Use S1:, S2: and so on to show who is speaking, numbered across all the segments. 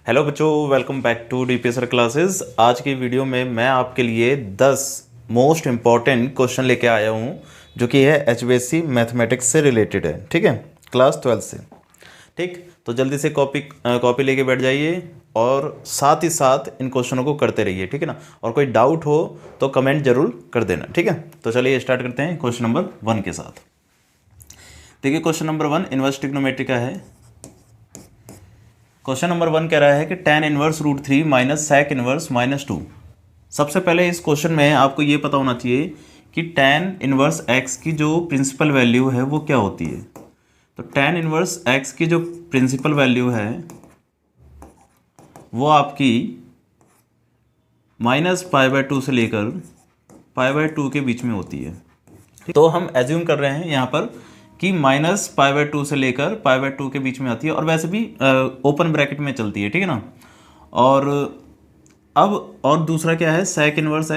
S1: Hello बच्चों, welcome back to डीपीएसआर classes. आज की वीडियो में मैं आपके लिए 10 मोस्ट इम्पॉर्टेंट क्वेश्चन लेके आया हूँ जो कि है एचबीएससी मैथमेटिक्स से रिलेटेड है। ठीक है, क्लास 12 से। ठीक, तो जल्दी से कॉपी लेके बैठ जाइए और साथ ही साथ इन क्वेश्चनों को करते रहिए। ठीक है ना, और कोई डाउट हो तो कमेंट जरूर कर देना। ठीक है, तो चलिए स्टार्ट करते हैं क्वेश्चन नंबर 1 के साथ। देखिए, क्वेश्चन नंबर 1 इनवर्स ट्रिग्नोमेट्री का है। क्वेश्चन नंबर 1 कह रहा है कि tan inverse √3 minus sec inverse -2। सबसे पहले इस क्वेश्चन में आपको ये पता होना चाहिए कि tan इनवर्स x की जो प्रिंसिपल वैल्यू है वो क्या होती है। तो tan इनवर्स x की जो प्रिंसिपल वैल्यू है वो आपकी -π/2 से लेकर π/2 के बीच में होती है। तो हम एज्यूम कर रहे हैं यहाँ पर कि -π/2 से लेकर π/2 के बीच में आती है, और वैसे भी ओपन ब्रैकेट में चलती है। ठीक है ना, और अब और दूसरा क्या है, sec इनवर्स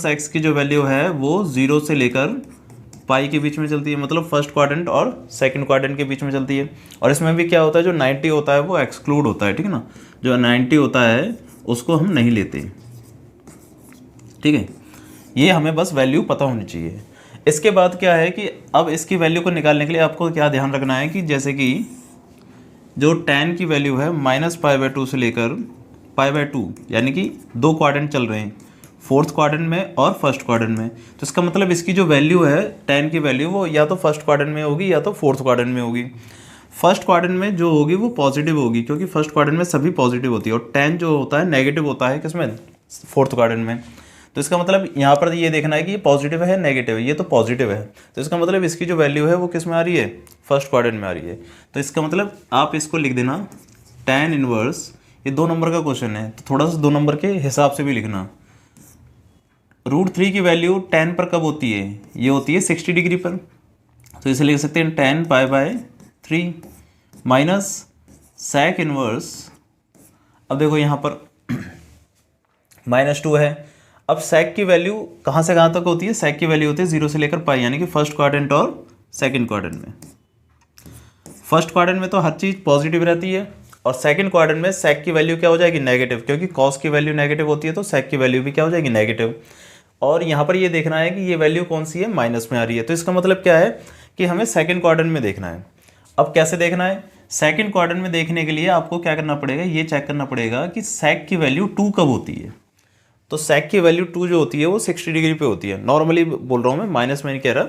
S1: x की जो वैल्यू है वो 0 से लेकर पाई के बीच में चलती है, मतलब फर्स्ट क्वाड्रेंट और सेकंड क्वाड्रेंट के बीच में चलती है। और इसमें भी क्या होता है, जो 90 होता है वो एक्सक्लूड होता है। ठीक है ना, जो 90 होता है उसको हम नहीं लेते। ठीक है, ये हमें बस वैल्यू पता होनी चाहिए। इसके बाद क्या है कि अब इसकी वैल्यू को निकालने के लिए आपको क्या ध्यान रखना है कि जैसे कि जो tan की वैल्यू है -π/2 से लेकर π/2, यानी कि 2 क्वाड्रेंट चल रहे हैं, फोर्थ क्वाड्रेंट में और फर्स्ट क्वाड्रेंट में। तो इसका मतलब इसकी जो वैल्यू है tan की वैल्यू वो या तो फर्स्ट क्वाड्रेंट में होगी या तो फोर्थ क्वाड्रेंट में होगी। फर्स्ट क्वाड्रेंट में जो होगी वो पॉजिटिव होगी, क्योंकि फर्स्ट क्वाड्रेंट में सभी पॉजिटिव होती है, और tan जो होता है नेगेटिव होता है किसमें, फोर्थ क्वाड्रेंट में। तो इसका मतलब यहाँ पर ये देखना है कि ये पॉजिटिव है नेगेटिव है, ये तो पॉजिटिव है। तो इसका मतलब इसकी जो वैल्यू है वो किस में आ रही है, फर्स्ट क्वाड्रेंट में आ रही है। तो इसका मतलब आप इसको लिख देना tan इनवर्स, ये 2 नंबर का क्वेश्चन है तो थोड़ा सा 2 नंबर के हिसाब से भी लिखना। √3 की वैल्यू tan पर कब होती है, ये होती है 60 डिग्री पर। तो इसे लिख सकते हैं tan π/3 माइनस sec इनवर्स। अब देखो यहाँ पर -2 है। अब sec की वैल्यू कहाँ से कहाँ तक होती है, sec की वैल्यू होती है 0 से लेकर पाई, यानी कि फर्स्ट क्वाड्रेंट और सेकंड क्वाड्रेंट में। फर्स्ट क्वाड्रेंट में तो हर चीज़ पॉजिटिव रहती है, और सेकंड क्वाड्रेंट में sec की वैल्यू क्या हो जाएगी, नेगेटिव, क्योंकि cos की वैल्यू नेगेटिव होती है तो sec की वैल्यू भी क्या हो जाएगी, नेगेटिव। और यहाँ पर ये देखना है कि ये वैल्यू कौन सी है, माइनस में आ रही है। तो इसका मतलब क्या है कि हमें सेकंड क्वाड्रेंट में देखना है। अब कैसे देखना है, सेकंड क्वाड्रेंट में देखने के लिए आपको क्या करना पड़ेगा, ये चेक करना पड़ेगा कि sec की वैल्यू 2 कब होती है। तो sec की वैल्यू 2 जो होती है वो 60 डिग्री पे होती है। नॉर्मली बोल रहा हूँ मैं, माइनस में नहीं कह रहा,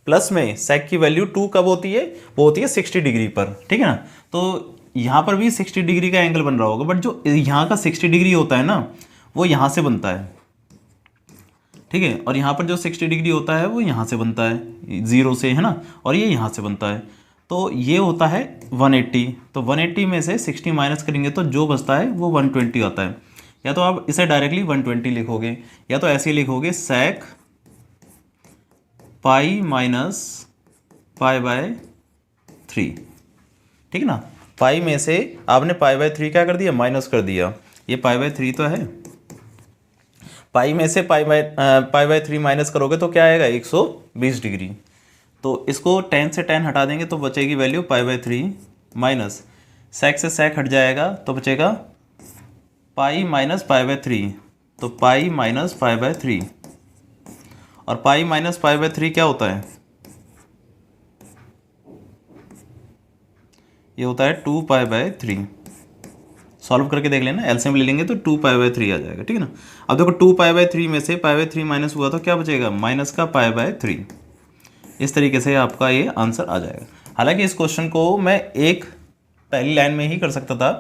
S1: प्लस में sec की वैल्यू 2 कब होती है, वो होती है 60 डिग्री पर। ठीक है ना, तो यहाँ पर भी 60 डिग्री का एंगल बन रहा होगा, बट जो यहाँ का 60 डिग्री होता है ना वो यहाँ से बनता है। ठीक है, और यहाँ पर जो 60 डिग्री होता है वो यहाँ से बनता है, 0 से, है ना, और ये यहाँ से बनता है। तो ये होता है 180। तो 180 में से 60 माइनस करेंगे तो जो बचता है वो 120 आता है। या तो आप इसे डायरेक्टली 120 लिखोगे, या तो ऐसे ही लिखोगे sec पाई माइनस π/3। ठीक है ना, पाई में से आपने π/3 क्या कर दिया, माइनस कर दिया। ये π/3 तो है, पाई में से π/3 माइनस करोगे तो क्या आएगा, 120 डिग्री। तो इसको tan से tan हटा देंगे तो बचेगी वैल्यू π/3 माइनस sec से sec हट जाएगा तो बचेगा पाई माइनस π/3। तो पाई माइनस π/3, और पाई माइनस π/3 क्या होता है, ये होता है 2π/3। सॉल्व करके देख लेना, एलसीएम ले लेंगे तो 2π/3 आ जाएगा। ठीक है ना, अब देखो 2π/3 में से π/3 माइनस हुआ तो क्या बचेगा, माइनस का π/3। इस तरीके से आपका ये आंसर आ जाएगा। हालांकि इस क्वेश्चन को मैं एक पहली लाइन में ही कर सकता था,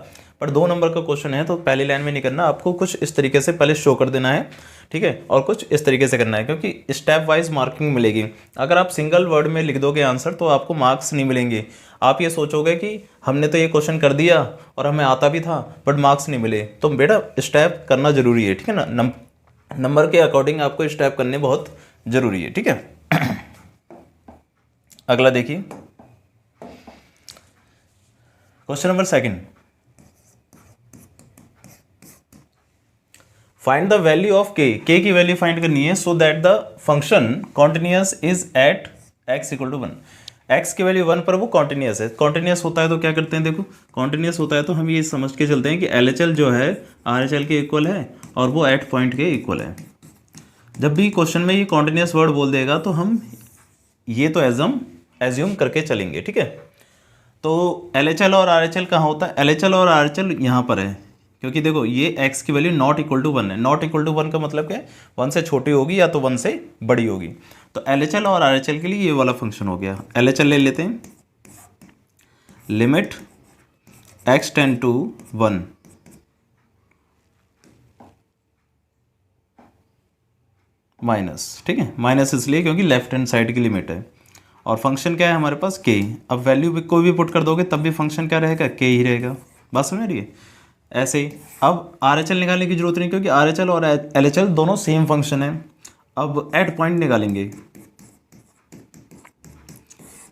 S1: पर 2 नंबर का क्वेश्चन है तो पहली लाइन में नहीं करना, आपको कुछ इस तरीके से पहले शो कर देना है। ठीक है, और कुछ इस तरीके से करना है, क्योंकि स्टेप वाइज मार्किंग मिलेगी। अगर आप सिंगल वर्ड में लिख दोगे आंसर तो आपको मार्क्स नहीं मिलेंगे। आप ये सोचोगे कि हमने तो ये क्वेश्चन कर दिया और हमें आता भी था बट मार्क्स नहीं मिले। तो बेटा स्टेप करना जरूरी है। ठीक है ना, नंबर के अकॉर्डिंग आपको स्टेप करने बहुत जरूरी है। ठीक है अगला देखिए, question number 2। Find the value of k की वैल्यू फाइंड करनी है, so that the function continuous is at x = 1। X की वैल्यू 1 पर वो कॉन्टिन्यूस है। कॉन्टिन्यूस होता है तो क्या करते हैं, देखो कॉन्टिन्यूस होता है तो हम ये समझ के चलते हैं कि LHL जो है RHL के इक्वल है और वो एट पॉइंट के इक्वल है। जब भी क्वेश्चन में ये कॉन्टिन्यूस वर्ड बोल देगा तो हम ये तो एज्यूम करके चलेंगे, ठीक है। तो LHL और RHL कहाँ होता है, LHL और RHL यहाँ पर है, क्योंकि देखो ये x की वैल्यू नॉट इक्वल टू 1 है। नॉट इक्वल टू 1 का मतलब क्या है, 1 से छोटी होगी या तो 1 से बड़ी होगी। तो LHL और RHL के लिए ये वाला फंक्शन हो गया। LHL ले लेते हैं, limit x tend to 1 minus, ठीक है, माइनस इसलिए क्योंकि लेफ्ट हैंड साइड की लिमिट है। और फंक्शन क्या है हमारे पास k। अब वैल्यू भी कोई भी पुट कर दोगे तब भी फंक्शन क्या रहेगा, k ही रहेगा। बात समझ रही है। ऐसे ही अब RHL निकालने की जरूरत नहीं, क्योंकि RHL और LHL दोनों सेम फंक्शन है। अब एट पॉइंट निकालेंगे।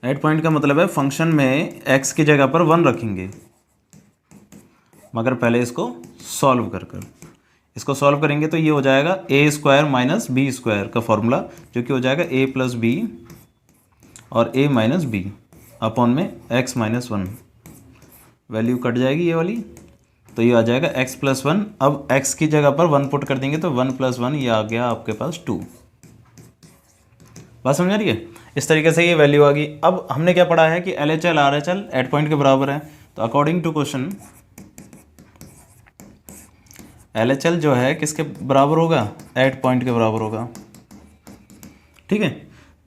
S1: एट पॉइंट का मतलब है फंक्शन में x की जगह पर 1 रखेंगे, मगर पहले इसको सॉल्व कर इसको सॉल्व करेंगे तो ये हो जाएगा a square minus b square का फॉर्मूला, जो कि हो जाएगा a प्लस बी और a माइनस बी अपॉन में x माइनस 1। वैल्यू कट जाएगी ये वाली, तो ये आ जाएगा x प्लस 1। अब x की जगह पर 1 पुट कर देंगे तो 1 प्लस 1 ये आ गया आपके पास 2। बात समझ आ रही है। इस तरीके से ये वैल्यू आ गई। अब हमने क्या पढ़ा है कि LHL RHL एट पॉइंट के बराबर है, तो अकॉर्डिंग टू क्वेश्चन LHL जो है किसके बराबर होगा, एट पॉइंट के बराबर होगा, ठीक है।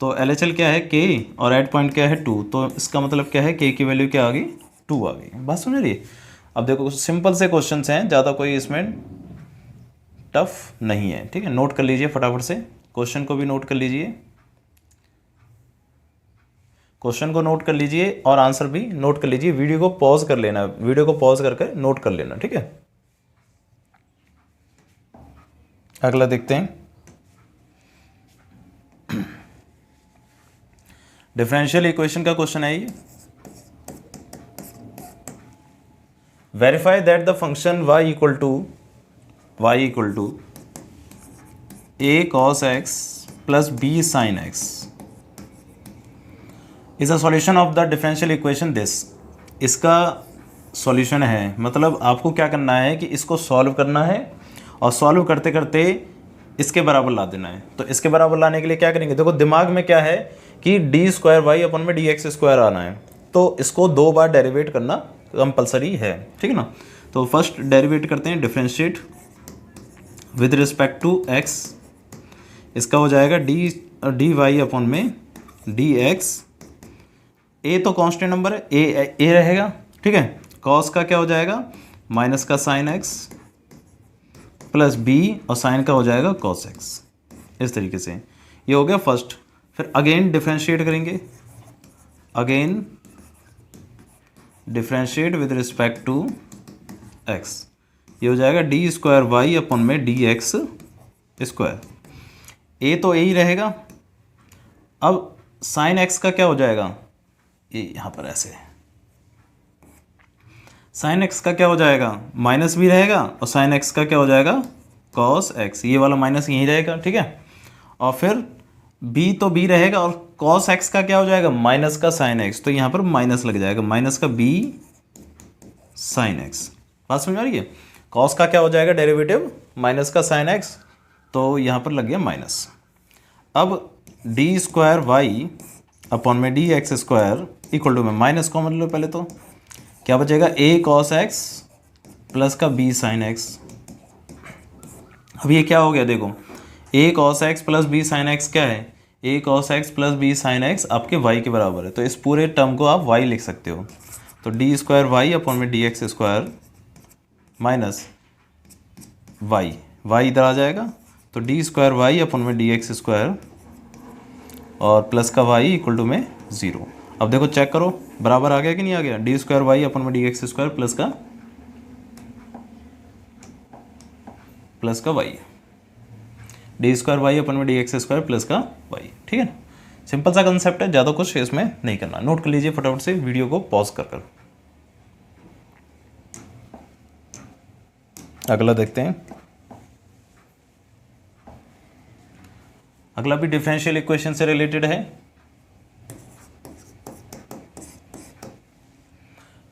S1: तो LHL क्या है k और एट पॉइंट क्या है 2, तो इसका मतलब क्या है k की वैल्यू क्या आ गई, 2 आ गई। बात समझ रही है। अब देखो सिंपल से क्वेश्चंस हैं, ज़्यादा कोई इसमें टफ नहीं है, ठीक है। नोट कर लीजिए फटाफट से, क्वेश्चन को भी नोट कर लीजिए, क्वेश्चन को नोट कर लीजिए और आंसर भी नोट कर लीजिए। वीडियो को पॉज कर लेना, वीडियो को पॉज करके नोट कर लेना, ठीक है। अगला देखते हैं, डिफरेंशियल इक्वेशन का क्वेश्चन है ये। Verify that the function y equal to a cos x plus b sin x is a solution of the differential equation this. इसका सॉल्यूशन है, मतलब आपको क्या करना है कि इसको सॉल्व करना है और सॉल्व करते करते इसके बराबर ला देना है। तो इसके बराबर लाने के लिए क्या करेंगे, देखो दिमाग में क्या है कि डी स्क्वायर वाई अपन में डी एक्स स्क्वायर आना है, तो इसको 2 बार डेरिवेट करना कंपलसरी है, ठीक है ना। तो फर्स्ट डेरिवेट करते हैं, differentiate with respect to x. इसका हो जाएगा डी वाई अपन में डी एक्स। ए तो कांस्टेंट नंबर है, ए रहेगा, ठीक है। कॉस का क्या हो जाएगा, माइनस का साइन एक्स प्लस बी और साइन का हो जाएगा कॉस एक्स। इस तरीके से ये हो गया फर्स्ट। फिर अगेन डिफरेंशिएट करेंगे, again differentiate with respect to x. ये हो जाएगा डी स्क्वायर वाई अपन में डी एक्स स्क्वायर। ए तो ए ही रहेगा। अब साइन एक्स का क्या हो जाएगा, ये यहाँ पर ऐसे साइन एक्स का क्या हो जाएगा, माइनस भी रहेगा और साइन एक्स का क्या हो जाएगा, कॉस एक्स। ये वाला माइनस यहीं रहेगा, ठीक है। और फिर b तो b रहेगा और कॉस एक्स का क्या हो जाएगा, माइनस का साइन एक्स, तो यहाँ पर माइनस लग जाएगा, माइनस का b साइन एक्स। बात समझ आ रही है। कॉस का क्या हो जाएगा डेरिवेटिव, माइनस का साइन एक्स, तो यहाँ पर लग गया माइनस। अब डी स्क्वायर वाई अपॉन में d x square equal to में माइनस कॉमन लो पहले, तो क्या बचेगा a cos x प्लस का b sin x। अब ये क्या हो गया, देखो a cos x plus b sin x क्या है, a cos x plus b sin x आपके y के बराबर है, तो इस पूरे टर्म को आप y लिख सकते हो। तो डी स्क्वायर वाई अपॉन में d x square minus y, y इधर आ जाएगा, तो डी स्क्वायर वाई अपॉन में डी एक्स स्क्वायर और प्लस का वाई इक्वल टू में 0। अब देखो चेक करो बराबर आ गया कि नहीं आ गया, डी स्क्वायर वाई अपन में डी एक्स स्क्वायर प्लस का वाई, डी स्क्वायर वाई अपन में डी एक्स स्क्वायर प्लस का वाई, ठीक है ना। सिंपल सा कंसेप्ट है, ज़्यादा कुछ इसमें नहीं करना। नोट कर लीजिए फटाफट से, वीडियो को पॉज कर। अगला देखते हैं, अगला भी डिफरेंशियल इक्वेशन से रिलेटेड है।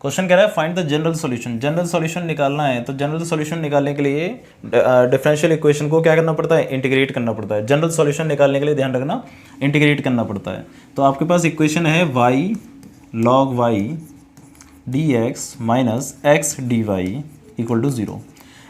S1: क्वेश्चन कह रहा है find the general solution. General solution निकालना है तो जनरल सॉल्यूशन निकालने के लिए डिफरेंशियल इक्वेशन को क्या करना पड़ता है, इंटीग्रेट करना पड़ता है। जनरल सॉल्यूशन निकालने के लिए ध्यान रखना इंटीग्रेट करना पड़ता है। तो आपके पास इक्वेशन है y log y dx minus x d y equal to 0।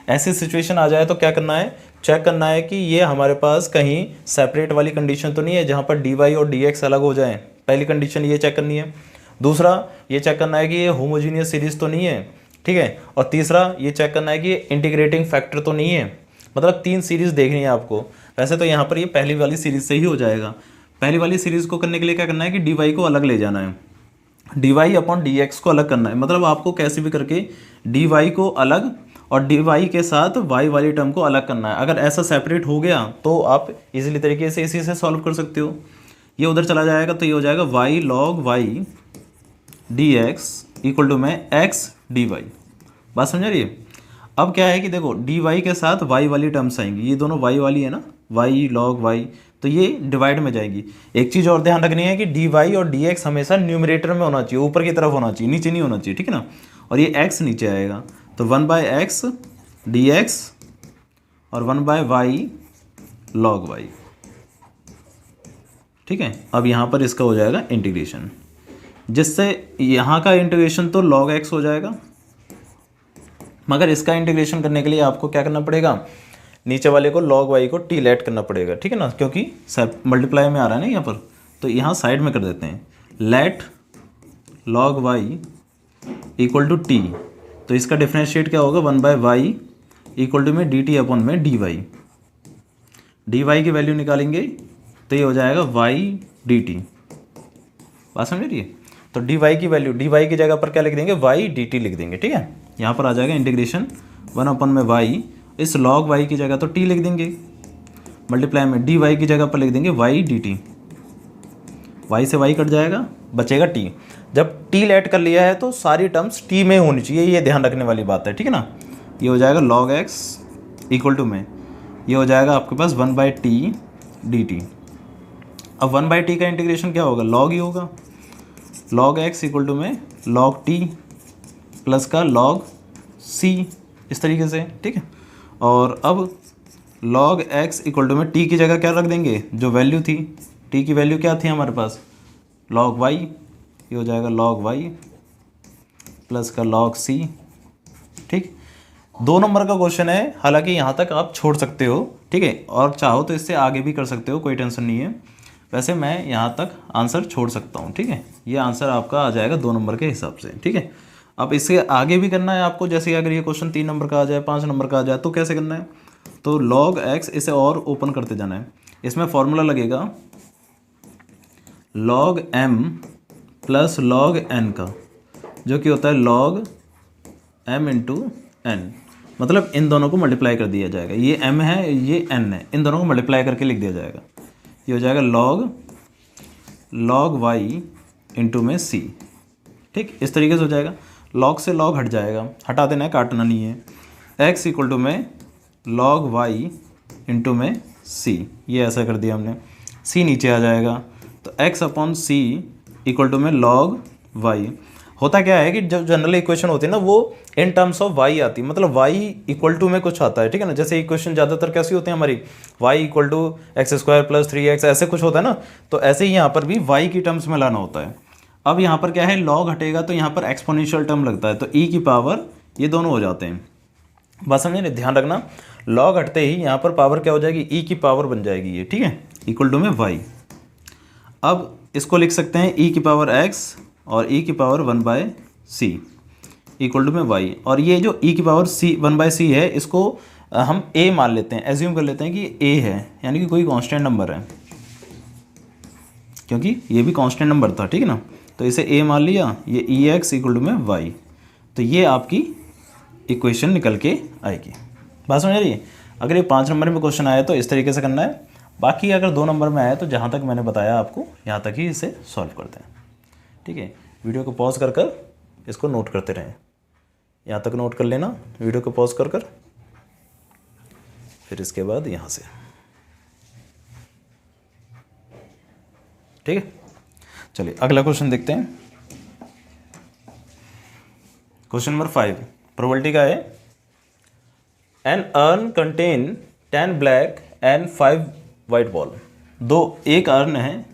S1: ऐसी सिचुएशन आ जाए तो क्या करना है, चेक करना है कि ये हमारे पास कहीं सेपरेट वाली कंडीशन तो नहीं है जहाँ पर dy और dx अलग हो जाएं। पहली कंडीशन ये चेक करनी है। दूसरा ये चेक करना है कि ये होमोजीनियस सीरीज तो नहीं है, ठीक है। और तीसरा ये चेक करना है कि इंटीग्रेटिंग फैक्टर तो नहीं है। मतलब 3 सीरीज देखनी है आपको। वैसे तो यहाँ पर ये पहली वाली सीरीज से ही हो जाएगा। पहली वाली सीरीज को करने के लिए क्या करना है कि dy को अलग ले जाना है, dy अपॉन dx को अलग करना है। मतलब आपको कैसे भी करके dy को अलग और dy के साथ y वाली टर्म को अलग करना है। अगर ऐसा सेपरेट हो गया तो आप इजीली तरीके से इसी से सॉल्व कर सकते हो। ये उधर चला जाएगा तो ये हो जाएगा y log y dx equal to में x dy। बात समझ रही है। अब क्या है कि देखो dy के साथ y वाली टर्म्स आएंगी, ये दोनों y वाली है ना, y log y, तो ये डिवाइड में जाएगी। एक चीज़ और ध्यान रखनी है कि dy और dx हमेशा न्यूमरेटर में होना चाहिए, ऊपर की तरफ होना चाहिए, नीचे नहीं होना चाहिए, ठीक है ना। और ये x नीचे आएगा तो 1/x dx और 1/y log y, ठीक है। अब यहाँ पर इसका हो जाएगा इंटीग्रेशन, जिससे यहाँ का इंटीग्रेशन तो log x हो जाएगा, मगर इसका इंटीग्रेशन करने के लिए आपको क्या करना पड़ेगा, नीचे वाले को log y को t लेट करना पड़ेगा, ठीक है ना, क्योंकि मल्टीप्लाई में आ रहा है ना यहाँ पर। तो यहाँ साइड में कर देते हैं, let log y equal to t. तो इसका डिफ्रेंशिएट क्या होगा, 1/y इक्वल टू में dt अपॉन में dy। dy की वैल्यू निकालेंगे तो ये हो जाएगा y dt। बात समझ रही है। तो dy की वैल्यू, dy की जगह पर क्या लिख देंगे, y dt लिख देंगे, ठीक है। यहाँ पर आ जाएगा इंटीग्रेशन 1 अपॉन में y, इस log y की जगह तो t लिख देंगे, मल्टीप्लाई में dy की जगह पर लिख देंगे y dt। y से y कट जाएगा, बचेगा t। जब t लेट कर लिया है तो सारी टर्म्स t में होनी चाहिए, ये ध्यान रखने वाली बात है, ठीक है ना। ये हो जाएगा log x इक्वल टू में, ये हो जाएगा आपके पास 1/t dt। अब 1/t का इंटीग्रेशन क्या होगा, log ही होगा। log x इक्वल टू में log t प्लस का log c, इस तरीके से, ठीक है। और अब log x इक्वल टू में t की जगह क्या रख देंगे, जो वैल्यू थी, t की वैल्यू क्या थी हमारे पास, log y, ये हो जाएगा log y प्लस का log c, ठीक। 2 नंबर का क्वेश्चन है, हालांकि यहाँ तक आप छोड़ सकते हो, ठीक है, और चाहो तो इससे आगे भी कर सकते हो, कोई टेंशन नहीं है। वैसे मैं यहाँ तक आंसर छोड़ सकता हूँ, ठीक है। ये आंसर आपका आ जाएगा 2 नंबर के हिसाब से, ठीक है। अब इससे आगे भी करना है आपको, जैसे अगर ये क्वेश्चन 3 नंबर का आ जाए, 5 नंबर का आ जाए, तो कैसे करना है, तो log x इसे और ओपन करते जाना है। इसमें फॉर्मूला लगेगा log m plus log n का, जो कि होता है log m इंटू n। मतलब इन दोनों को मल्टीप्लाई कर दिया जाएगा, ये m है ये n है, इन दोनों को मल्टीप्लाई करके लिख दिया जाएगा। ये हो जाएगा log y इंटू में c, ठीक, इस तरीके से हो जाएगा। log से log हट जाएगा, हटा देना है, काटना नहीं है। x इक्वल टू में log y इंटू में c, ये ऐसा कर दिया हमने, c नीचे आ जाएगा तो x upon c equal to में log y। होता क्या है कि जब जनरल इक्वेशन होती है ना वो इन टर्म्स ऑफ y आती है, मतलब y इक्वल टू में कुछ आता है, ठीक है ना। जैसे इक्वेशन ज़्यादातर कैसी होती है हमारी, y equal to x² + 3x, ऐसे कुछ होता है ना। तो ऐसे ही यहाँ पर भी y की टर्म्स में लाना होता है। अब यहाँ पर क्या है, log हटेगा तो यहाँ पर एक्सपोनेंशियल टर्म लगता है, तो e की पावर, ये दोनों हो जाते हैं। बात समझे नहीं, ध्यान रखना, log हटते ही यहाँ पर पावर क्या हो जाएगी, e की पावर बन जाएगी ये, ठीक है, इक्वल टू में y। अब इसको लिख सकते हैं e की पावर x और e की पावर 1/c इक्वल टू में y। और ये जो e की पावर c 1/c है, इसको हम a मान लेते हैं, एज्यूम कर लेते हैं कि a है, यानी कि कोई कांस्टेंट नंबर है, क्योंकि ये भी कांस्टेंट नंबर था, ठीक है ना। तो इसे a मान लिया, ये ex इक्वल टू में y। तो ये आपकी इक्वेशन निकल के आएगी। बात समझ रही है। अगर ये 5 नंबर में क्वेश्चन आया तो इस तरीके से करना है, बाकी अगर 2 नंबर में आया तो जहाँ तक मैंने बताया आपको यहाँ तक ही इसे सॉल्व करते हैं, ठीक है। वीडियो को पॉज कर कर इसको नोट करते रहें, यहाँ तक नोट कर लेना, वीडियो को पॉज कर कर, फिर इसके बाद यहाँ से, ठीक है। चलिए अगला क्वेश्चन देखते हैं। क्वेश्चन नंबर 5 प्रोबेबिलिटी का है, an urn contain 10 black and 5 white ball. एक अर्न है,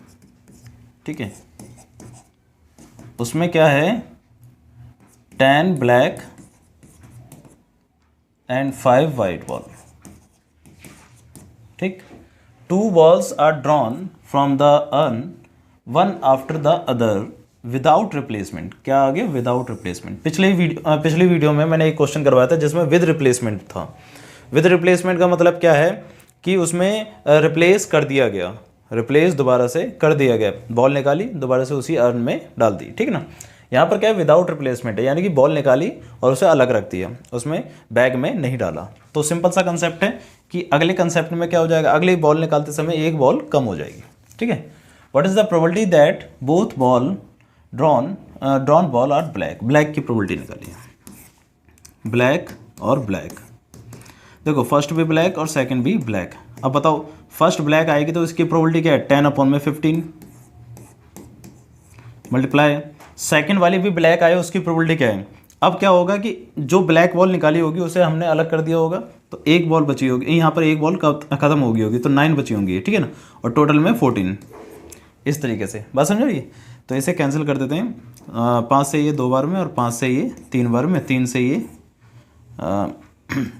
S1: ठीक है, उसमें क्या है 10 ब्लैक एंड 5 वाइट बॉल, ठीक। 2 balls are drawn from the urn, one after the other without replacement। क्या आ गया विदाउट रिप्लेसमेंट। पिछली वीडियो में मैंने एक क्वेश्चन करवाया था जिसमें विद रिप्लेसमेंट था। विद रिप्लेसमेंट का मतलब क्या है कि उसमें रिप्लेस कर दिया गया, रिप्लेस दोबारा से कर दिया गया, बॉल निकाली दोबारा से उसी अर्न में डाल दी, ठीक ना। यहाँ पर क्या है विदाउट रिप्लेसमेंट है, यानी कि बॉल निकाली और उसे अलग रख दिया, उसमें बैग में नहीं डाला। तो सिंपल सा कंसेप्ट है कि अगले कंसेप्ट में क्या हो जाएगा, अगले बॉल निकालते समय एक बॉल कम हो जाएगी, ठीक है। What is the probability that both ball drawn ball are black. Black की प्रोबेबिलिटी निकाली है, ब्लैक और ब्लैक। देखो फर्स्ट भी ब्लैक और सेकंड भी ब्लैक। अब बताओ फर्स्ट ब्लैक आएगी तो इसकी प्रोबेबिलिटी क्या है 10/15 मल्टीप्लाई। सेकंड वाली भी ब्लैक आए उसकी प्रोबेबिलिटी क्या है। अब क्या होगा कि जो ब्लैक बॉल निकाली होगी उसे हमने अलग कर दिया होगा, तो एक बॉल बची होगी, यहाँ पर एक बॉल खत्म हो गई होगी, तो 9 बची होंगी, ठीक है ना, और टोटल में 14। इस तरीके से बात समझ रही है। तो इसे कैंसिल कर देते हैं, 5 से ये 2 बार में और 5 से ये 3 बार में, 3 से ये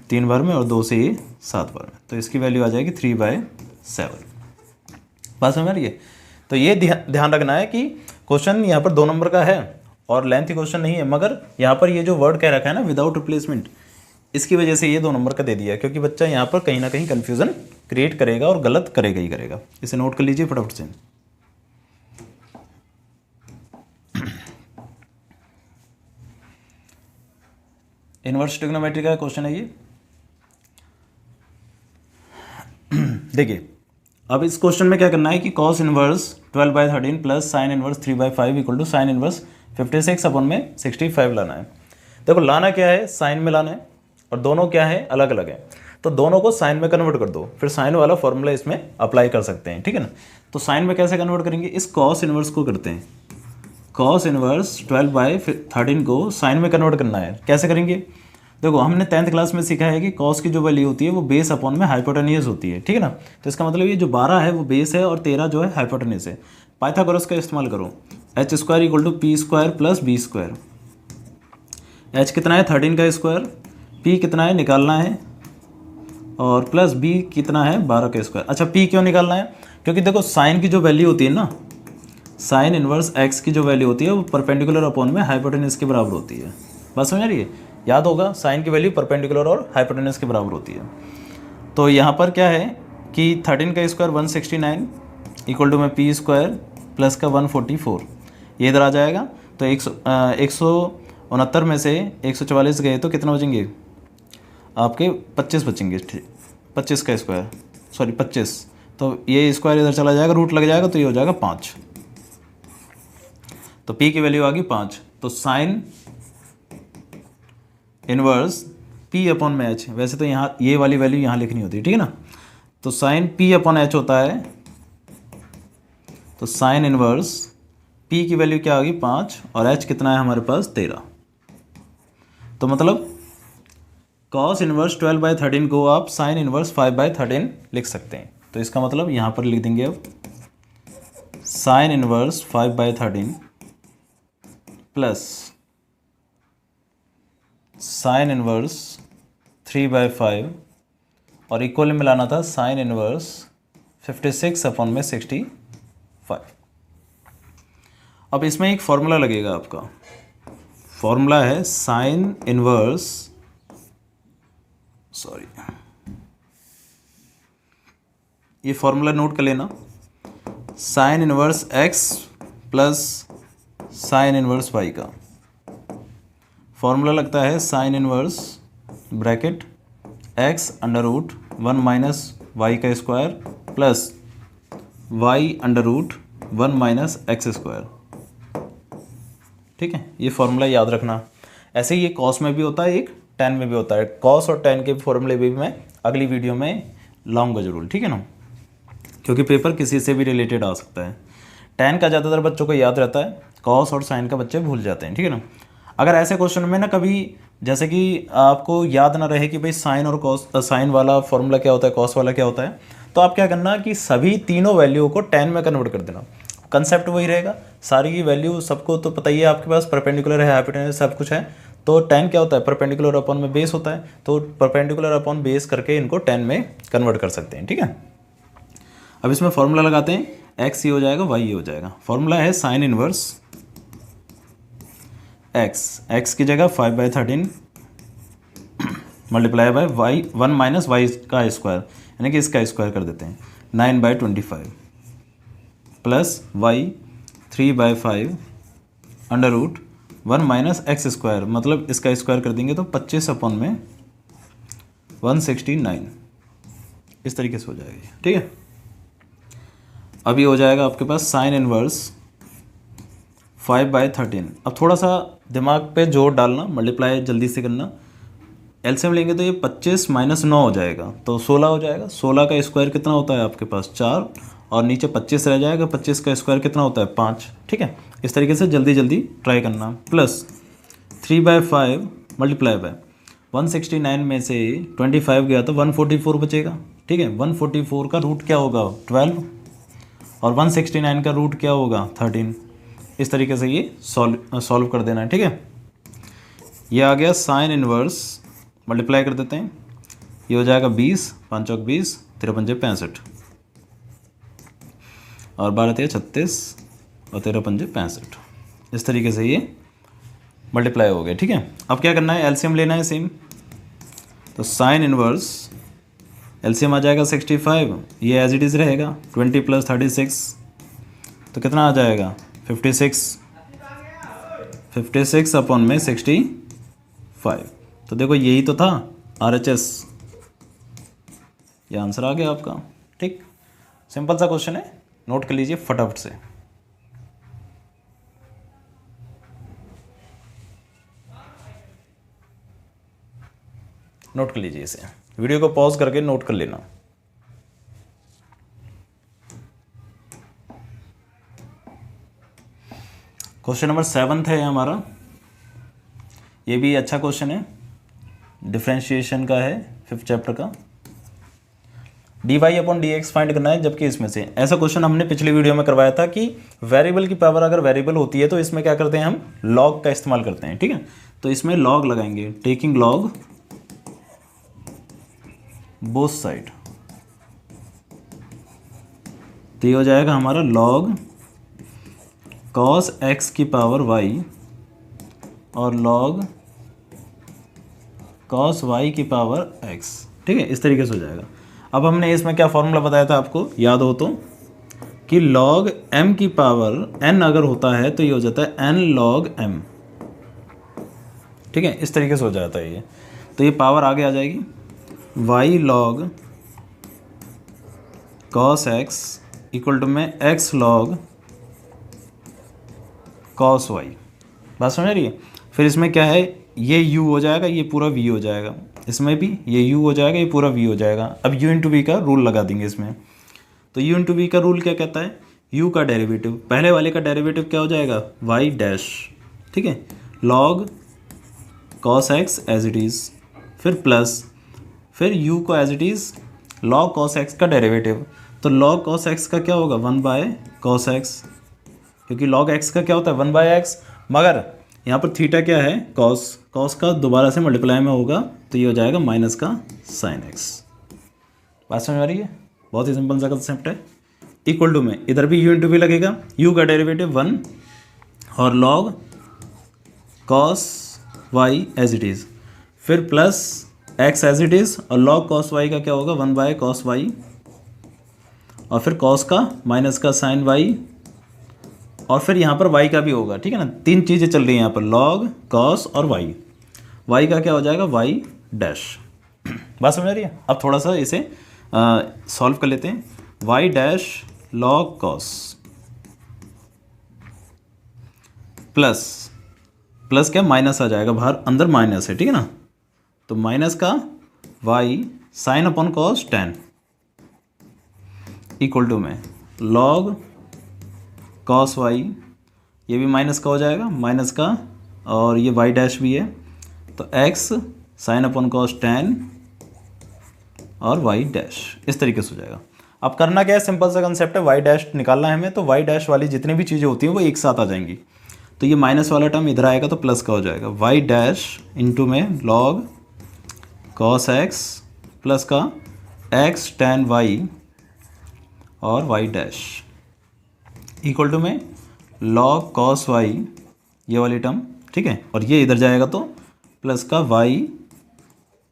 S1: 3 बार में और 2 से ये 7 बार में, तो इसकी वैल्यू आ जाएगी 3/7। बात समझ रही है। तो ये ध्यान रखना है कि क्वेश्चन यहाँ पर 2 नंबर का है और लेंथी क्वेश्चन नहीं है, मगर यहाँ पर ये जो वर्ड कह रखा है ना विदाउट रिप्लेसमेंट, इसकी वजह से ये 2 नंबर का दे दिया, क्योंकि बच्चा यहाँ पर कहीं ना कहीं कन्फ्यूज़न क्रिएट करेगा और गलत करेगा ही करेगा। इसे नोट कर लीजिए फटाफट से। इनवर्स ट्रिग्नोमेट्री का क्वेश्चन है ये। देखिए अब इस क्वेश्चन में क्या करना है कि cos inverse 12/13 plus sine inverse 3/5 equal to sine inverse 56/65 लाना है। देखो लाना क्या है, साइन में लाना है, और दोनों क्या है अलग अलग है, तो दोनों को साइन में कन्वर्ट कर दो, फिर साइन वाला फॉर्मूला इसमें अप्लाई कर सकते हैं, ठीक है ना। तो साइन में कैसे कन्वर्ट करेंगे, इस cos इनवर्स को करते हैं, cos इनवर्स 12/13 को साइन में कन्वर्ट करना है। कैसे करेंगे, देखो हमने 10th क्लास में सीखा है कि cos की जो वैल्यू होती है वो बेस अपॉन में हाइपोटेनियस होती है, ठीक है ना। तो इसका मतलब ये जो 12 है वो बेस है और 13 जो है हाइपोटेनियस है। पाइथागोरस का इस्तेमाल करो, h² = p² + b²। h कितना है 13 का स्क्वायर, p कितना है निकालना है, और प्लस b कितना है 12 का स्क्वायर। अच्छा p क्यों निकालना है, क्योंकि देखो साइन की जो वैल्यू होती है ना, साइन इनवर्स x की जो वैल्यू होती है वो परपेंडिकुलर अपॉन में हाइपोटेनियस के बराबर होती है। बात समझ रही है, याद होगा साइन की वैल्यू परपेंडिकुलर और हाइपोटेनस के बराबर होती है। तो यहाँ पर क्या है कि 13 का स्क्वायर 169 इक्वल टू में p² प्लस का 144, ये इधर आ जाएगा। तो 169 में से 144 गए तो कितना बचेंगे आपके 25 बचेंगे, 25 का स्क्वायर, सॉरी 25, तो ये स्क्वायर इधर चला जाएगा, रूट लग जाएगा, तो ये हो जाएगा 5। तो p की वैल्यू आ गई 5। तो साइन इनवर्स p/h, वैसे तो यहाँ ये वाली वैल्यू यहाँ लिखनी होती है, ठीक है ना। तो साइन p/h होता है, तो साइन इनवर्स p की वैल्यू क्या होगी 5 और h कितना है हमारे पास 13। तो मतलब cos इनवर्स 12/13 को आप साइन इनवर्स 5/13 लिख सकते हैं। तो इसका मतलब यहाँ पर लिख देंगे अब sine inverse 5/13 plus sine inverse 3/5 और इक्वल में लाना था साइन इनवर्स 56/65। अब इसमें एक फॉर्मूला लगेगा आपका, फॉर्मूला है साइन इनवर्स, सॉरी ये फॉर्मूला नोट कर लेना, sine inverse x plus sine inverse y का फॉर्मूला लगता है sine inverse bracket x √1 minus y का square plus y √1 minus x square, ठीक है। ये फॉर्मूला याद रखना। ऐसे ही ये कॉस में भी होता है, एक टेन में भी होता है। कॉस और टेन के फॉर्मूले भी मैं अगली वीडियो में लाऊंगा जरूर, ठीक है ना, क्योंकि पेपर किसी से भी रिलेटेड आ सकता है। टेन का ज़्यादातर बच्चों को याद रहता है, कॉस और साइन का बच्चे भूल जाते हैं, ठीक है ना। अगर ऐसे क्वेश्चन में ना कभी जैसे कि आपको याद ना रहे कि भाई साइन और कॉस, साइन वाला फॉर्मूला क्या होता है, कॉस वाला क्या होता है, तो आप क्या करना कि सभी तीनों वैल्यू को tan में कन्वर्ट कर देना। कंसेप्ट वही रहेगा, सारी की वैल्यू सबको तो पता ही है, आपके पास परपेंडिकुलर है, हाइपोटेनस सब कुछ है। तो tan क्या होता है, परपेंडिकुलर अपॉन में बेस होता है, तो परपेंडिकुलर अपॉन बेस करके इनको tan में कन्वर्ट कर सकते हैं। ठीक है, अब इसमें फॉर्मूला लगाते हैं, x ये हो जाएगा, y ये हो जाएगा। फॉर्मूला है साइन इनवर्स x की जगह 5/13 multiply by y 1 minus y का स्क्वायर, यानी कि इसका स्क्वायर कर देते हैं 9/25 plus y 3/5 under root 1 minus x square, मतलब इसका स्क्वायर कर देंगे तो 25 अपॉन में 169, इस तरीके से हो जाएगी। ठीक है, अभी हो जाएगा आपके पास साइन इनवर्स 5/13। अब थोड़ा सा दिमाग पे जोर डालना, मल्टीप्लाई जल्दी से करना। एलसीएम लेंगे तो ये 25 माइनस 9 हो जाएगा, तो 16 हो जाएगा। 16 का स्क्वायर कितना होता है आपके पास 4, और नीचे 25 रह जाएगा, 25 का स्क्वायर कितना होता है 5। ठीक है, इस तरीके से जल्दी जल्दी ट्राई करना। प्लस 3/5 मल्टीप्लाई बाय 169 में से 25 गया तो 144 बचेगा। ठीक है, 144 का रूट क्या होगा 12, और 169 का रूट क्या होगा 13। इस तरीके से ये सॉल्व कर देना है। ठीक है, ये आ गया साइन इनवर्स, मल्टीप्लाई कर देते हैं, ये हो जाएगा 20, 5 चौक 20, 13 पंजे 65, और 12 तेरह 36, और 13 पंजे 65। इस तरीके से ये मल्टीप्लाई हो गया। ठीक है, अब क्या करना है, एलसीएम लेना है सेम। तो साइन इनवर्स एलसीएम आ जाएगा 65, ये एज इट इज़ रहेगा 20 प्लस 36, तो कितना आ जाएगा 56 अपॉन में 65। तो देखो यही तो था RHS, ये आंसर आ गया आपका। ठीक, सिंपल सा क्वेश्चन है, नोट कर लीजिए फटाफट से। नोट कर लीजिए इसे, वीडियो को पॉज करके नोट कर लेना। क्वेश्चन नंबर 7 है हमारा, ये भी अच्छा क्वेश्चन है, डिफरेंशिएशन का है 5th चैप्टर का। dy अपॉन dx फाइंड करना है, जबकि इसमें से ऐसा क्वेश्चन हमने पिछले वीडियो में करवाया था कि वेरिएबल की पावर अगर वेरिएबल होती है तो इसमें क्या करते हैं, हम लॉग का इस्तेमाल करते हैं। ठीक है, तो इसमें लॉग लगाएंगे, टेकिंग लॉग बोथ साइड, तो ये हो जाएगा हमारा लॉग cos x की पावर y और log cos y की पावर x। ठीक है, इस तरीके से हो जाएगा। अब हमने इसमें क्या फॉर्मूला बताया था आपको, याद हो तो, कि log m की पावर n अगर होता है तो ये हो जाता है n log m। ठीक है, इस तरीके से हो जाता है ये, तो ये पावर आगे आ जाएगी y log cos x equal to में x log cos y। बात समझ रही है। फिर इसमें क्या है, ये u हो जाएगा, ये पूरा v हो जाएगा, इसमें भी ये u हो जाएगा, ये पूरा v हो जाएगा। अब u इंटू वी का रूल लगा देंगे इसमें। तो u इंटू वी का रूल क्या कहता है, u का डेरिवेटिव, पहले वाले का डेरिवेटिव क्या हो जाएगा y डैश। ठीक है, log cos x as it is, फिर प्लस, फिर u को as it is log cos x का डेरिवेटिव। तो log cos x का क्या होगा 1/cos x, क्योंकि log x का क्या होता है 1/x, मगर यहाँ पर थीटा क्या है cos का दोबारा से मल्टीप्लाई में होगा, तो ये हो जाएगा माइनस का sin x। बात समझ आ रही है, बहुत ही सिंपल सा कंसेप्ट है। इक्वल टू में इधर भी u इंटू वी लगेगा, u का डेरिवेटिव 1 और log cos y as it is, फिर plus x as it is, और log cos y का क्या होगा 1/cos y, और फिर cos का माइनस का sin y, और फिर यहाँ पर y का भी होगा। ठीक है ना, तीन चीज़ें चल रही हैं यहाँ पर, log cos और y का क्या हो जाएगा y डैश। बात समझ आ रही है। अब थोड़ा सा इसे सॉल्व कर लेते हैं, y dash log cos plus क्या माइनस आ जाएगा बाहर, अंदर माइनस है। ठीक है ना, तो माइनस का y sine upon cos tan equal to में log cos y, ये भी माइनस का हो जाएगा, माइनस का और ये वाई डैश भी है, तो x sine upon cos tan और वाई डैश, इस तरीके से हो जाएगा। अब करना क्या है, सिंपल सा कंसेप्ट है, वाई डैश निकालना है हमें, तो वाई डैश वाली जितनी भी चीज़ें होती हैं वो एक साथ आ जाएंगी। तो ये माइनस वाला टर्म इधर आएगा तो प्लस का हो जाएगा, वाई डैश इंटू में लॉग कॉस एक्स प्लस का एक्स टेन वाई और वाई डैश इक्वल टू में लॉग कॉस वाई, ये वाली टर्म, ठीक है, और ये इधर जाएगा तो प्लस का वाई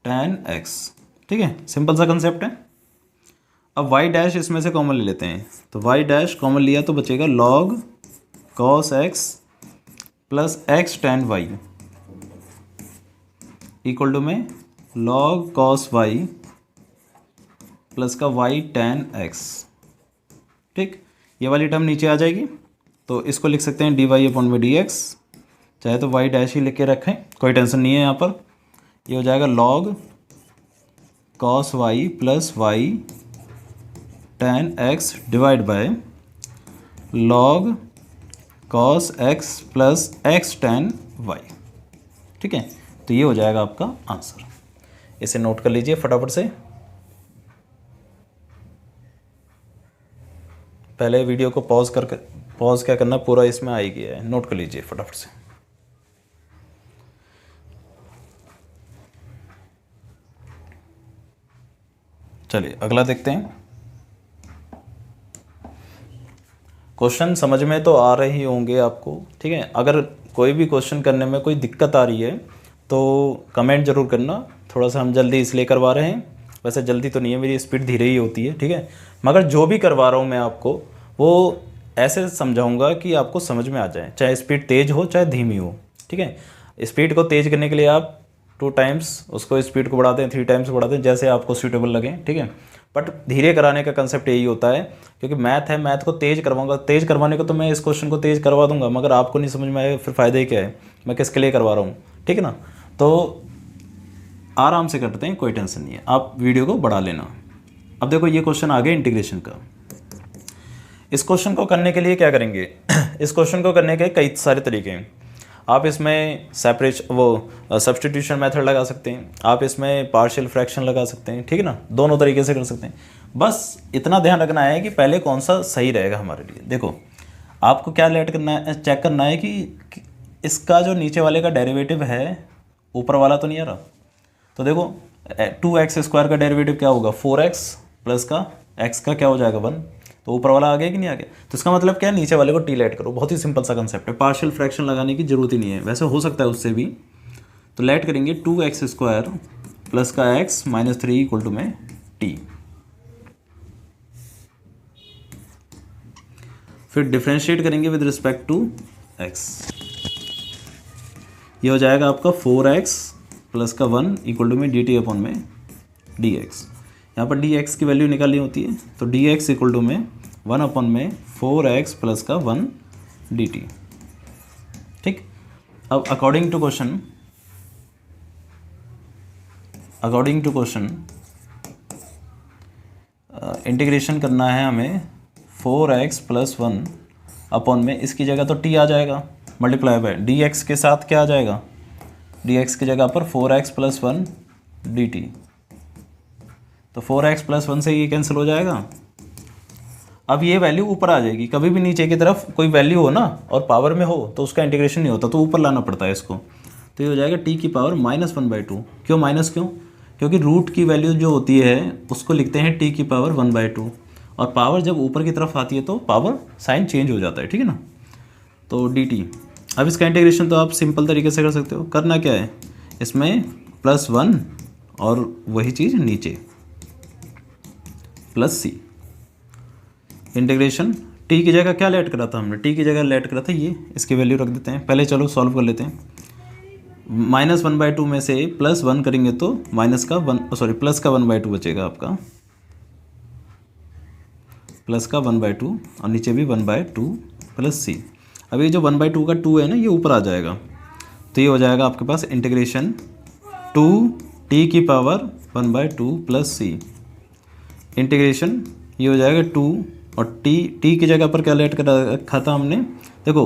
S1: टेन एक्स, ठीक है, सिंपल सा कंसेप्ट है। अब वाई डैश इसमें से कॉमन ले लेते हैं, तो वाई डैश कॉमन लिया तो बचेगा log cos x plus x tan y equal to में लॉग कॉस वाई प्लस का वाई टेन एक्स, ठीक, ये वाली टर्म नीचे आ जाएगी, तो इसको लिख सकते हैं डी वाई अपॉन में डी एक्स, चाहे तो वाई डैश ही लिख के रखें, कोई टेंशन नहीं है यहाँ पर। ये हो जाएगा log cos y plus y tan x divide by log cos x plus x tan y, ठीक है, तो ये हो जाएगा आपका आंसर। इसे नोट कर लीजिए फटाफट से, पहले वीडियो को पॉज क्या करना, पूरा इसमें आ ही गया है, नोट कर लीजिए फटाफट से। चलिए अगला देखते हैं। क्वेश्चन समझ में तो आ रहे ही होंगे आपको, ठीक है, अगर कोई भी क्वेश्चन करने में कोई दिक्कत आ रही है तो कमेंट जरूर करना, थोड़ा सा हम जल्दी इसलिए करवा रहे हैं, वैसे जल्दी तो नहीं है, मेरी स्पीड धीरे ही होती है, ठीक है, मगर जो भी करवा रहा हूँ मैं आपको वो ऐसे समझाऊंगा कि आपको समझ में आ जाए, चाहे स्पीड तेज़ हो चाहे धीमी हो, ठीक है। स्पीड को तेज़ करने के लिए आप 2 टाइम्स उसको स्पीड को बढ़ाते हैं, 3 टाइम्स बढ़ाते हैं, जैसे आपको सूटेबल लगे, ठीक है, बट धीरे कराने का कंसेप्ट यही होता है, क्योंकि मैथ है, मैथ को तेज़ करवाऊंगा, तेज़ करवाने को तो मैं इस क्वेश्चन को तेज़ करवा दूंगा, मगर आपको नहीं समझ में आएगा, फिर फ़ायदा ही क्या है, मैं किसके लिए करवा रहा हूँ, ठीक है ना। तो आराम से करते हैं, कोई टेंशन नहीं है, आप वीडियो को बढ़ा लेना। अब देखो ये क्वेश्चन आ गया इंटीग्रेशन का। इस क्वेश्चन को करने के लिए क्या करेंगे इस क्वेश्चन को करने के कई सारे तरीके हैं। आप इसमें सब्स्टिट्यूशन मेथड लगा सकते हैं, आप इसमें पार्शियल फ्रैक्शन लगा सकते हैं, ठीक है ना, दोनों तरीके से कर सकते हैं। बस इतना ध्यान रखना है कि पहले कौन सा सही रहेगा हमारे लिए। देखो आपको क्या लेट करना है, चेक करना है कि इसका जो नीचे वाले का डेरिवेटिव है ऊपर वाला तो नहीं आ रहा। तो देखो 2x² का डेरिवेटिव क्या होगा, 4x प्लस का x का क्या हो जाएगा 1, तो ऊपर वाला आ गया कि नहीं आ गया। तो इसका मतलब क्या है, नीचे वाले को टी लेट करो, बहुत ही सिंपल सा कंसेप्ट है, पार्शियल फ्रैक्शन लगाने की जरूरत ही नहीं है, वैसे हो सकता है उससे भी। तो लेट करेंगे 2x² प्लस का x माइनस 3 इक्वल टू में t, फिर डिफ्रेंशिएट करेंगे विद रिस्पेक्ट टू x, ये हो जाएगा आपका 4x प्लस का 1 इक्वल टू में dt अपॉन में dx। यहाँ पर dx की वैल्यू निकालनी होती है, तो dx इक्वल टू में 1 अपॉन में 4x प्लस का 1 dt, ठीक। अब अकॉर्डिंग टू क्वेश्चन इंटीग्रेशन करना है हमें 4x प्लस 1 अपॉन में, इसकी जगह तो t आ जाएगा मल्टीप्लाई बाय dx के साथ क्या आ जाएगा, dx की जगह पर 4x प्लस 1 dt, तो 4x प्लस 1 से ये कैंसिल हो जाएगा। अब ये वैल्यू ऊपर आ जाएगी, कभी भी नीचे की तरफ कोई वैल्यू हो ना और पावर में हो तो उसका इंटीग्रेशन नहीं होता, तो ऊपर लाना पड़ता है इसको, तो ये हो जाएगा t की पावर -1/2। क्यों माइनस, क्योंकि रूट की वैल्यू जो होती है उसको लिखते हैं t की पावर 1/2, और पावर जब ऊपर की तरफ आती है तो पावर साइन चेंज हो जाता है, ठीक है ना, तो dt। अब इसका इंटीग्रेशन तो आप सिंपल तरीके से कर सकते हो, करना क्या है, इसमें +1 और वही चीज़ नीचे +c, इंटीग्रेशन t की जगह क्या लेट करा था हमने, t की जगह लेट करा था ये, इसकी वैल्यू रख देते हैं, पहले चलो सॉल्व कर लेते हैं। -1/2 में से +1 करेंगे तो प्लस का 1/2 बचेगा आपका, प्लस का 1/2 और नीचे भी 1/2 प्लस c। अब ये जो 1/2 का 2 है ना, ये ऊपर आ जाएगा, तो ये हो जाएगा आपके पास इंटीग्रेशन 2t की पावर 1/2 प्लस c, इंटीग्रेशन ये हो जाएगा 2 और t की जगह पर क्या लेट कर रखा था हमने, देखो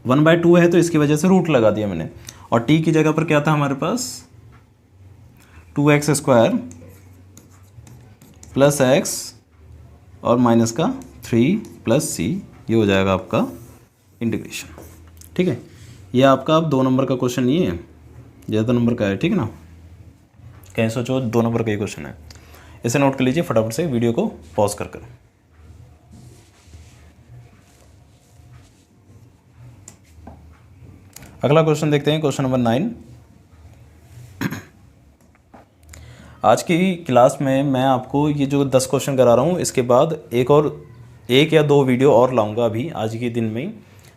S1: 1/2 है तो इसकी वजह से रूट लगा दिया मैंने, और t की जगह पर क्या था हमारे पास 2x² प्लस x और माइनस का 3 प्लस c, ये हो जाएगा आपका इंटीग्रेशन। ठीक है, ये आपका अब 2 नंबर का क्वेश्चन नहीं है, ज़्यादा नंबर का है, ठीक है ना, कहीं सोचो 2 नंबर का ही क्वेश्चन है। इसे नोट कर लीजिए फटाफट से, वीडियो को पॉज कर कर। अगला क्वेश्चन देखते हैं, क्वेश्चन नंबर 9। आज की क्लास में मैं आपको ये जो 10 क्वेश्चन करा रहा हूँ, इसके बाद एक या 2 वीडियो और लाऊंगा अभी आज के दिन में ही,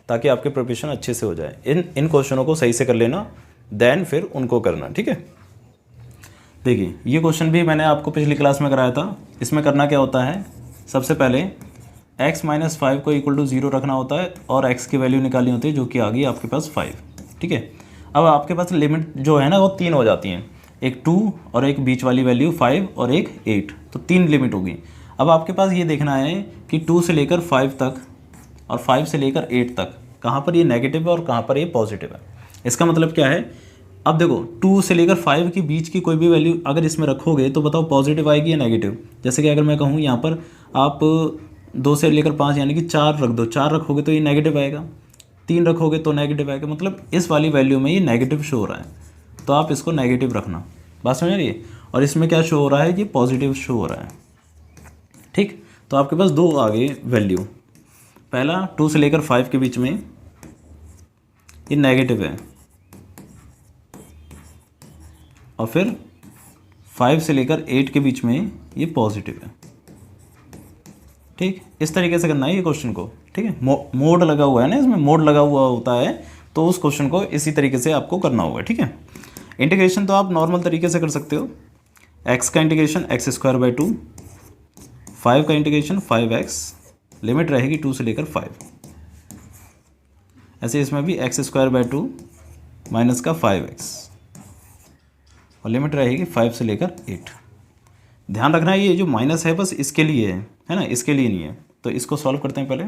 S1: ताकि आपके प्रिपरेशन अच्छे से हो जाए। इन क्वेश्चनों को सही से कर लेना, देन फिर उनको करना। ठीक है, देखिए ये क्वेश्चन भी मैंने आपको पिछली क्लास में कराया था। इसमें करना क्या होता है, सबसे पहले x - 5 को इक्वल टू 0 रखना होता है और x की वैल्यू निकालनी होती है, जो कि आ गई आपके पास 5। ठीक है, अब आपके पास लिमिट जो है ना वो 3 हो जाती हैं, एक 2 और एक बीच वाली वैल्यू 5 और एक 8, तो 3 लिमिट होगी। अब आपके पास ये देखना है कि 2 से लेकर 5 तक और 5 से लेकर 8 तक कहाँ पर ये नेगेटिव है और कहाँ पर ये पॉजिटिव है। इसका मतलब क्या है, अब देखो 2 से लेकर 5 के बीच की कोई भी वैल्यू अगर इसमें रखोगे तो बताओ पॉजिटिव आएगी या नेगेटिव। जैसे कि अगर मैं कहूँ यहाँ पर आप 2 से लेकर 5 यानी कि 4 रख दो, 4 रखोगे तो ये नेगेटिव आएगा, 3 रखोगे तो नेगेटिव आएगा, मतलब इस वाली वैल्यू में ये नेगेटिव शो हो रहा है, तो आप इसको नेगेटिव रखना। बात समझ रही है, और इसमें क्या शो हो रहा है, ये पॉजिटिव शो हो रहा है। ठीक, तो आपके पास 2 आ गए वैल्यू, पहला 2 से लेकर 5 के बीच में ये नेगेटिव है, और फिर 5 से लेकर 8 के बीच में ये पॉजिटिव है। ठीक, इस तरीके से करना है ये क्वेश्चन को। ठीक है, मोड लगा हुआ है ना, इसमें मोड लगा हुआ होता है, तो उस क्वेश्चन को इसी तरीके से आपको करना होगा। ठीक है, इंटीग्रेशन तो आप नॉर्मल तरीके से कर सकते हो, x का इंटीग्रेशन x²/2, 5 का इंटीग्रेशन 5x, लिमिट रहेगी 2 से लेकर 5। ऐसे इसमें भी x²/2 माइनस का 5x, और लिमिट रहेगी 5 से लेकर 8। ध्यान रखना है ये जो माइनस है बस इसके लिए है ना, इसके लिए नहीं है। तो इसको सॉल्व करते हैं, पहले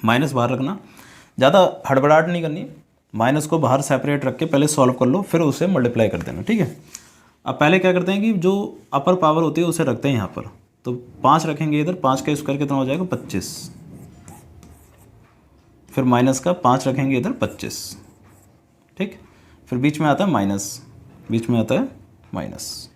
S1: माइनस बाहर रखना, ज़्यादा हड़बड़ाहट नहीं करनी, माइनस को बाहर सेपरेट रख के पहले सॉल्व कर लो, फिर उसे मल्टीप्लाई कर देना। ठीक है, अब पहले क्या करते हैं कि जो अपर पावर होती है उसे रखते हैं यहाँ पर, तो 5 रखेंगे इधर, 5 का स्क्वायर कितना हो जाएगा 25, फिर माइनस का 5 रखेंगे इधर 25। ठीक, फिर बीच में आता है माइनस, बीच में आता है माइनस,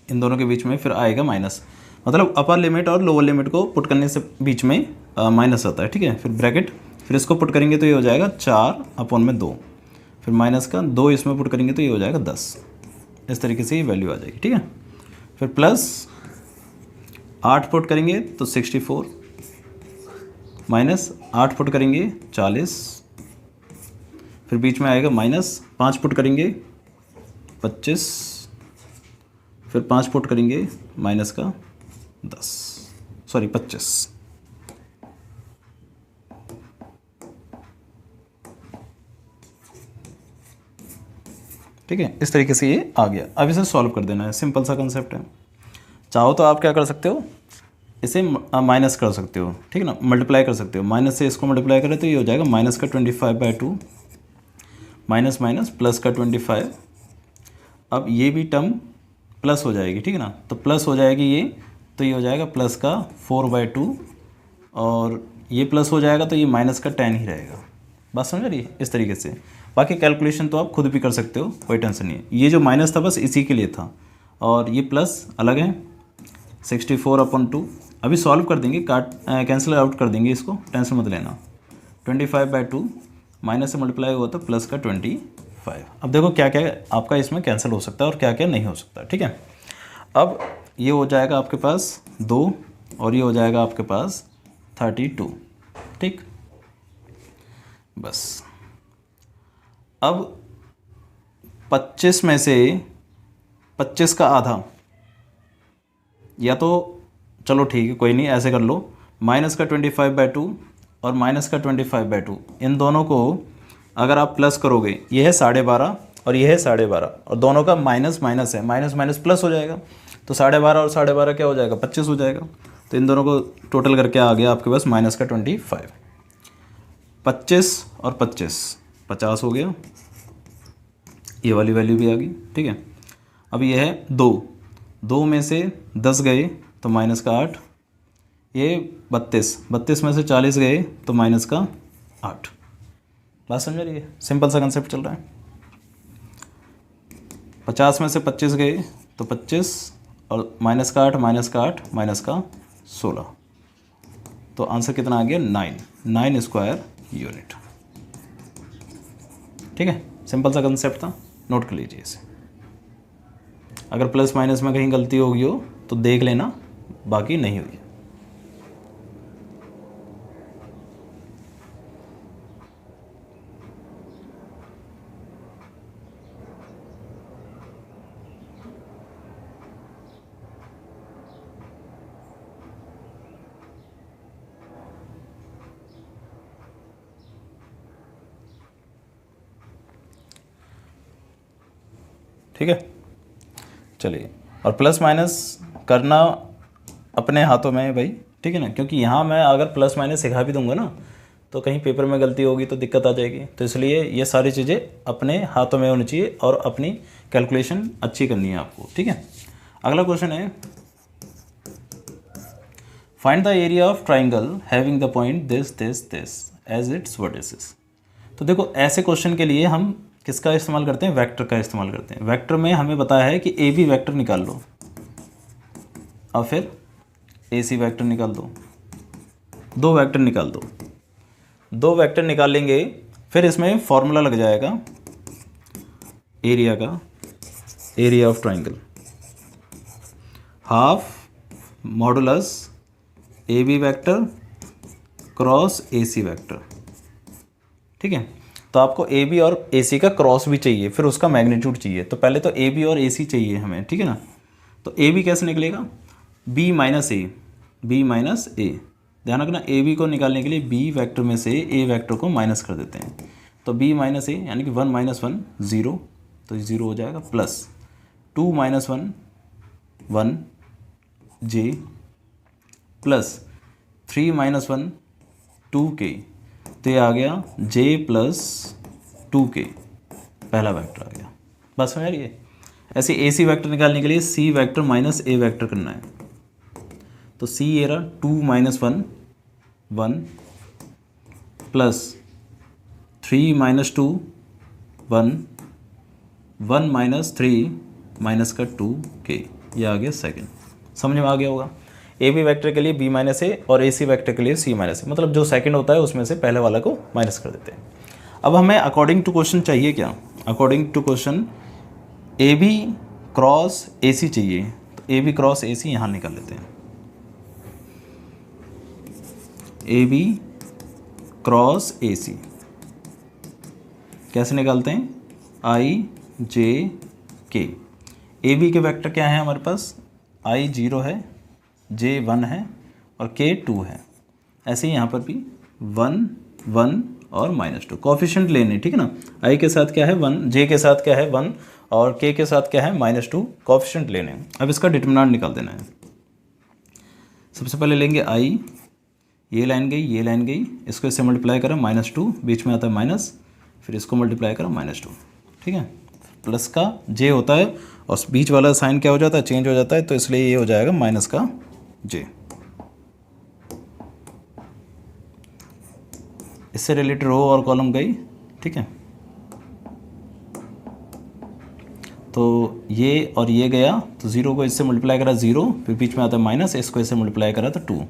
S1: इन दोनों के बीच में फिर आएगा माइनस, मतलब अपर लिमिट और लोअर लिमिट को पुट करने से बीच में माइनस आता है। ठीक है, फिर ब्रैकेट, फिर इसको पुट करेंगे तो ये हो जाएगा 4/2, फिर माइनस का 2 इसमें पुट करेंगे तो ये हो जाएगा 10। इस तरीके से ये वैल्यू आ जाएगी। ठीक है, फिर प्लस 8 पुट करेंगे तो 64, माइनस 8 पुट करेंगे 40, फिर बीच में आएगा माइनस, 5 पुट करेंगे 25, फिर 5 पुट करेंगे माइनस का 25। ठीक है, इस तरीके से ये आ गया। अब इसे सॉल्व कर देना है, सिंपल सा कंसेप्ट है। चाहो तो आप क्या कर सकते हो, इसे माइनस कर सकते हो, ठीक है ना, मल्टीप्लाई कर सकते हो, माइनस से इसको मल्टीप्लाई करें तो ये हो जाएगा माइनस का 25/2 माइनस माइनस प्लस का 25। अब ये भी टर्म प्लस हो जाएगी, ठीक है ना, तो प्लस हो जाएगी ये, तो ये हो जाएगा प्लस का 4/2, और ये प्लस हो जाएगा तो ये माइनस का 10 ही रहेगा। बात समझ रही है, इस तरीके से। बाकी कैलकुलेशन तो आप खुद भी कर सकते हो, कोई टेंशन नहीं है। ये जो माइनस था बस इसी के लिए था, और ये प्लस अलग है 64/2। अभी सॉल्व कर देंगे, कैंसिल आउट कर देंगे इसको, टेंशन मत लेना। 25/2 माइनस से मल्टीप्लाई हुआ तो प्लस का 25। अब देखो क्या क्या आपका इसमें कैंसिल हो सकता है और क्या क्या नहीं हो सकता। ठीक है, अब ये हो जाएगा आपके पास 2 और ये हो जाएगा आपके पास 32। ठीक, बस अब 25 में से 25 का आधा, या तो चलो ठीक है कोई नहीं, ऐसे कर लो, माइनस का 25/2 और माइनस का 25/2, इन दोनों को अगर आप प्लस करोगे, ये है 12.5 और ये है 12.5, और दोनों का माइनस माइनस है, माइनस माइनस प्लस हो जाएगा, तो 12.5 और 12.5 क्या हो जाएगा, 25 हो जाएगा। तो इन दोनों को टोटल करके आ गया आपके पास माइनस का 25। 25 और 25 50 हो गया, ये वाली वैल्यू भी आ गई, ठीक है। अब ये है 2 में से 10 गए तो माइनस का 8, ये 32 में से 40 गए तो माइनस का 8। बात समझ रही है, सिंपल सा कंसेप्ट चल रहा है। 50 में से 25 गए तो 25 और माइनस का 8 माइनस का 8 माइनस का 16, तो आंसर कितना आ गया 9 स्क्वायर यूनिट। ठीक है, सिंपल सा कंसेप्ट था, नोट कर लीजिए इसे। अगर प्लस माइनस में कहीं गलती होगी हो तो देख लेना, बाकी नहीं हुई। ठीक है, चलिए। और प्लस माइनस करना अपने हाथों में है भाई, ठीक है ना, क्योंकि यहाँ मैं अगर प्लस माइनस सिखा भी दूंगा ना तो कहीं पेपर में गलती होगी तो दिक्कत आ जाएगी। तो इसलिए ये सारी चीज़ें अपने हाथों में होनी चाहिए और अपनी कैलकुलेशन अच्छी करनी है आपको, ठीक है। अगला क्वेश्चन है, find the area of triangle having the point this as its vertices. तो देखो, ऐसे क्वेश्चन के लिए हम किसका इस्तेमाल करते हैं, वेक्टर का इस्तेमाल करते हैं। वेक्टर में हमें बताया है कि ए बी वेक्टर निकाल लो और फिर ए सी वेक्टर निकाल दो, 2 वेक्टर निकाल दो। 2 वेक्टर निकाल लेंगे, फिर इसमें फॉर्मूला लग जाएगा एरिया का, area of triangle half modulus a b vector cross A c vector, ठीक है। तो आपको ए बी और ए सी का क्रॉस भी चाहिए, फिर उसका मैग्नीट्यूड चाहिए। तो पहले तो ए बी और ए सी चाहिए हमें, ठीक है ना। तो ए बी कैसे निकलेगा, बी माइनस ए। ध्यान रखना, ए बी को निकालने के लिए बी वेक्टर में से ए वेक्टर को माइनस कर देते हैं। तो बी माइनस ए यानी कि 1 - 1 0, तो 0 हो जाएगा, प्लस 2 - 1 1 जे, प्लस 3 - 1 2 के, तो ये आ गया j प्लस 2k, पहला वेक्टर आ गया। बस समझ रही है। ऐसे ए सी वैक्टर निकालने के लिए सी वेक्टर माइनस ए वेक्टर करना है। तो सी ये रहा 2 - 1 1 प्लस 3 - 2 1 1 - 3 माइनस का 2k, ये आ गया सेकंड। समझ में आ गया होगा। ए बी वैक्टर के लिए बी माइनस ए और ए सी वैक्टर के लिए सी माइनस ए, मतलब जो सेकंड होता है उसमें से पहले वाला को माइनस कर देते हैं। अब हमें अकॉर्डिंग टू क्वेश्चन चाहिए क्या, according to question A B cross A C चाहिए। तो ए बी क्रॉस ए सी यहाँ निकाल लेते हैं, ए बी क्रॉस ए सी कैसे निकालते हैं, आई जे के। ए बी के वेक्टर क्या है हमारे पास, आई 0 है, जे 1 है और के 2 है। ऐसे ही यहाँ पर भी 1 1 और -2 कोफिशिएंट लेने, ठीक है ना। आई के साथ क्या है 1, जे के साथ क्या है 1 और के साथ क्या है -2 कोफिशिएंट लेने। अब इसका डिटरमिनेंट निकाल देना है। सबसे पहले लेंगे आई, ये लाइन गई, ये लाइन गई, इसको इससे मल्टीप्लाई करा -2, बीच में आता है माइनस, फिर इसको मल्टीप्लाई करा -2, ठीक है। प्लस का जे होता है और बीच वाला साइन क्या हो जाता है, चेंज हो जाता है, तो इसलिए ये हो जाएगा माइनस का जे। इससे रिलेटेड रो और कॉलम गई, ठीक है। तो ये और ये गया, तो 0 को इससे मल्टीप्लाई करा 0, फिर बीच में आता है माइनस, इसको इससे मल्टीप्लाई करा तो 2,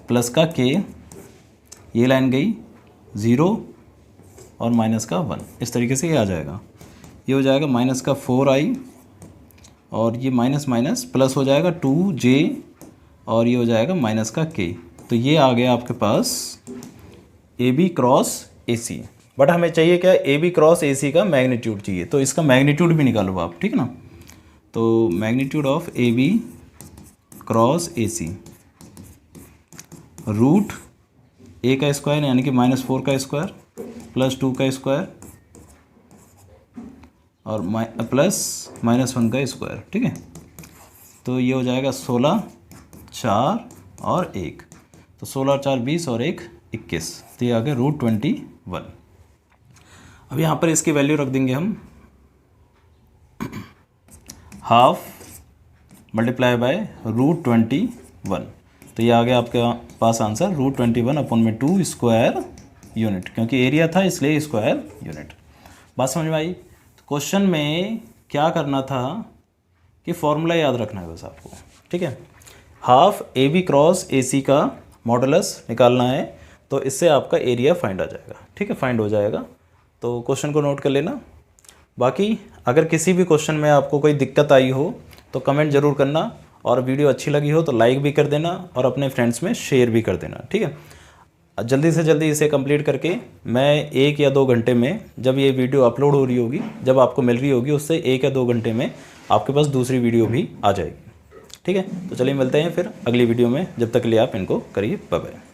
S1: प्लस का के, ये लाइन गई 0 और माइनस का 1, इस तरीके से ये आ जाएगा। ये हो जाएगा माइनस का 4i और ये माइनस माइनस प्लस हो जाएगा 2j और ये हो जाएगा माइनस का k। तो ये आ गया आपके पास A B cross A C. But हमें चाहिए क्या, ए बी क्रॉस ए सी का मैग्नीट्यूड चाहिए, तो इसका मैग्नीट्यूड भी निकालो आप, ठीक है ना। तो magnitude of A B cross A C root A का स्क्वायर यानी कि -4 का स्क्वायर प्लस 2 का स्क्वायर और प्लस -1 का स्क्वायर, ठीक है। तो ये हो जाएगा 16, 4 और 1, तो 16 और 4 20 और 1 21, तो ये आ गया √21। अब यहाँ पर इसकी वैल्यू रख देंगे हम, हाफ मल्टीप्लाई बाय √21, तो ये आ गया आपके पास आंसर √21/2 स्क्वायर यूनिट, क्योंकि एरिया था इसलिए स्क्वायर यूनिट। बात समझ में आई? तो क्वेश्चन में क्या करना था कि फॉर्मूला याद रखना है बस आपको, ठीक है। हाफ AB क्रॉस AC का मॉडुलस निकालना है, तो इससे आपका एरिया फाइंड आ जाएगा, ठीक है, फाइंड हो जाएगा। तो क्वेश्चन को नोट कर लेना। बाकी अगर किसी भी क्वेश्चन में आपको कोई दिक्कत आई हो तो कमेंट ज़रूर करना, और वीडियो अच्छी लगी हो तो लाइक भी कर देना और अपने फ्रेंड्स में शेयर भी कर देना, ठीक है। जल्दी से जल्दी इसे कंप्लीट करके मैं 1 या 2 घंटे में, जब ये वीडियो अपलोड हो रही होगी, जब आपको मिल रही होगी, उससे 1 या 2 घंटे में आपके पास दूसरी वीडियो भी आ जाएगी, ठीक है। तो चलिए मिलते हैं फिर अगली वीडियो में, जब तक के लिए आप इनको करिए, बाय बाय।